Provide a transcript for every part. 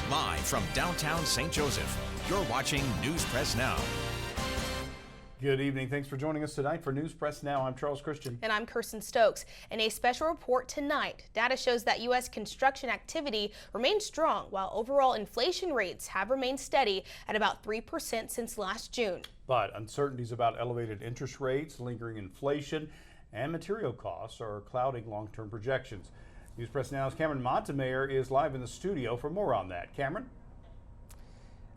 Live from downtown St. Joseph, you're watching News Press Now. Good evening. Thanks for joining us tonight for News Press Now. I'm Charles Christian. And I'm Kirsten Stokes. In a special report tonight, data shows that U.S. construction activity remains strong, while overall inflation rates have remained steady at about 3% since last June. But uncertainties about elevated interest rates, lingering inflation, and material costs are clouding long-term projections. News Press Now's Cameron Montemayor is live in the studio for more on that. Cameron?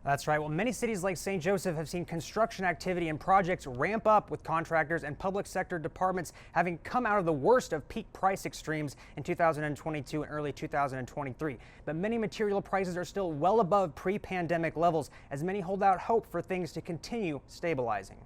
That's right. Well, many cities like St. Joseph have seen construction activity and projects ramp up, with contractors and public sector departments having come out of the worst of peak price extremes in 2022 and early 2023. But many material prices are still well above pre-pandemic levels, as many hold out hope for things to continue stabilizing.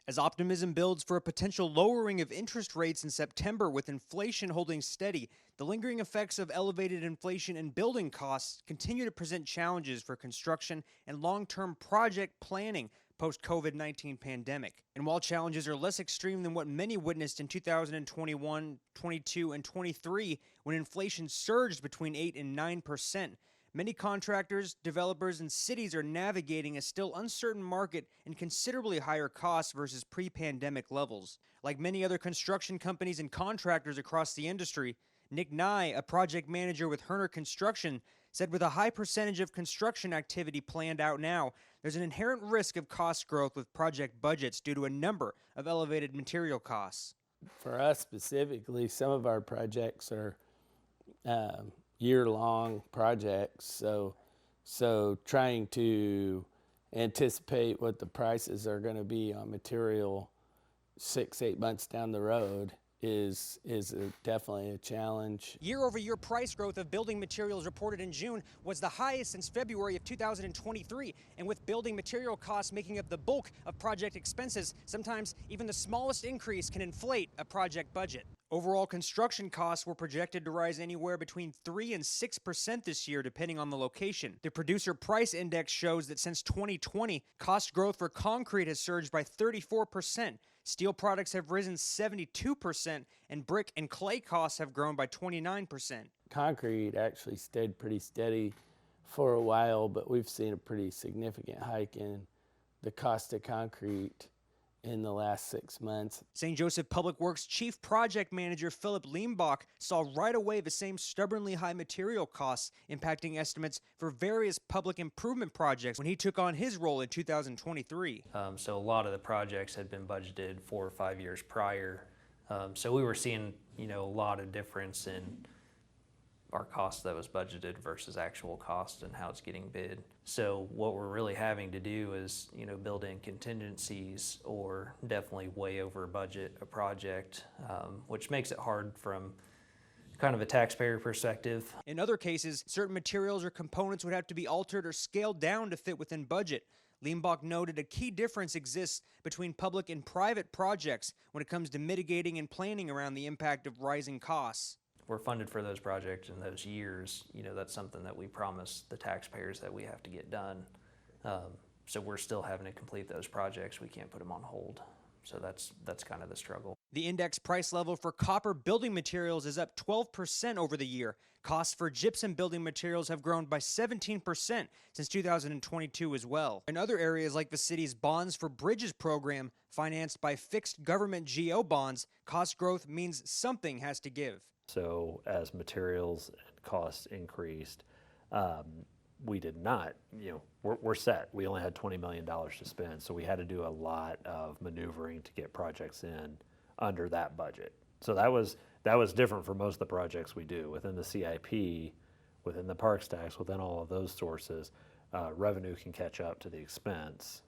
As optimism builds for a potential lowering of interest rates in September, with inflation holding steady, the lingering effects of elevated inflation and building costs continue to present challenges for construction and long-term project planning post-COVID-19 pandemic. And while challenges are less extreme than what many witnessed in 2021, 22, and 23, when inflation surged between 8 and 9%, many contractors, developers, and cities are navigating a still uncertain market and considerably higher costs versus pre-pandemic levels. Like many other construction companies and contractors across the industry, Nick Nye, a project manager with Herner Construction, said with a high percentage of construction activity planned out now, there's an inherent risk of cost growth with project budgets due to a number of elevated material costs. For us specifically, some of our projects are year-long projects, so trying to anticipate what the prices are going to be on material 6-8 months down the road is definitely a challenge. Year-over-year price growth of building materials reported in June was the highest since February of 2023, and with building material costs making up the bulk of project expenses, sometimes even the smallest increase can inflate a project budget. Overall construction costs were projected to rise anywhere between 3 and 6% this year, depending on the location. The Producer Price Index shows that since 2020, cost growth for concrete has surged by 34%. Steel products have risen 72%, and brick and clay costs have grown by 29%. Concrete actually stayed pretty steady for a while, but we've seen a pretty significant hike in the cost of concrete in the last 6 months. St. Joseph Public Works Chief Project Manager Philip Leimbach saw right away the same stubbornly high material costs impacting estimates for various public improvement projects when he took on his role in 2023. So a lot of the projects had been budgeted 4 or 5 years prior. So we were seeing, a lot of difference in our cost that was budgeted versus actual cost and how it's getting bid. So what we're really having to do is, build in contingencies or definitely way over budget a project, which makes it hard from kind of a taxpayer perspective. In other cases, certain materials or components would have to be altered or scaled down to fit within budget. Leimbach noted a key difference exists between public and private projects when it comes to mitigating and planning around the impact of rising costs. We're funded for those projects in those years. That's something that we promise the taxpayers that we have to get done. So we're still having to complete those projects. We can't put them on hold. So that's kind of the struggle. The index price level for copper building materials is up 12% over the year. Costs for gypsum building materials have grown by 17% since 2022 as well. In other areas like the city's Bonds for Bridges program, financed by fixed government GO bonds, cost growth means something has to give. So as materials and costs increased, we did not, we're set. We only had $20 million to spend, so we had to do a lot of maneuvering to get projects in under that budget. So that was different for most of the projects we do. Within the CIP, within the parks tax, within all of those sources, revenue can catch up to the expense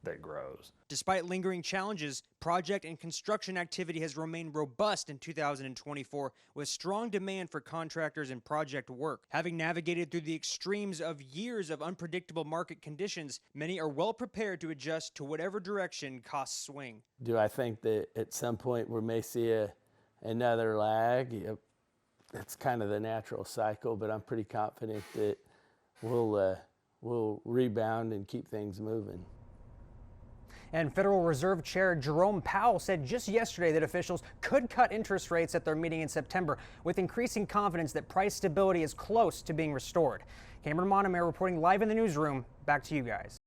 that grows. Despite lingering challenges, project and construction activity has remained robust in 2024, with strong demand for contractors and project work. Having navigated through the extremes of years of unpredictable market conditions, many are well prepared to adjust to whatever direction costs swing. Do I think that at some point we may see another lag? It's kind of the natural cycle, but I'm pretty confident that we'll rebound and keep things moving. And Federal Reserve Chair Jerome Powell said just yesterday that officials could cut interest rates at their meeting in September, with increasing confidence that price stability is close to being restored. Cameron Montemayor reporting live in the newsroom. Back to you guys.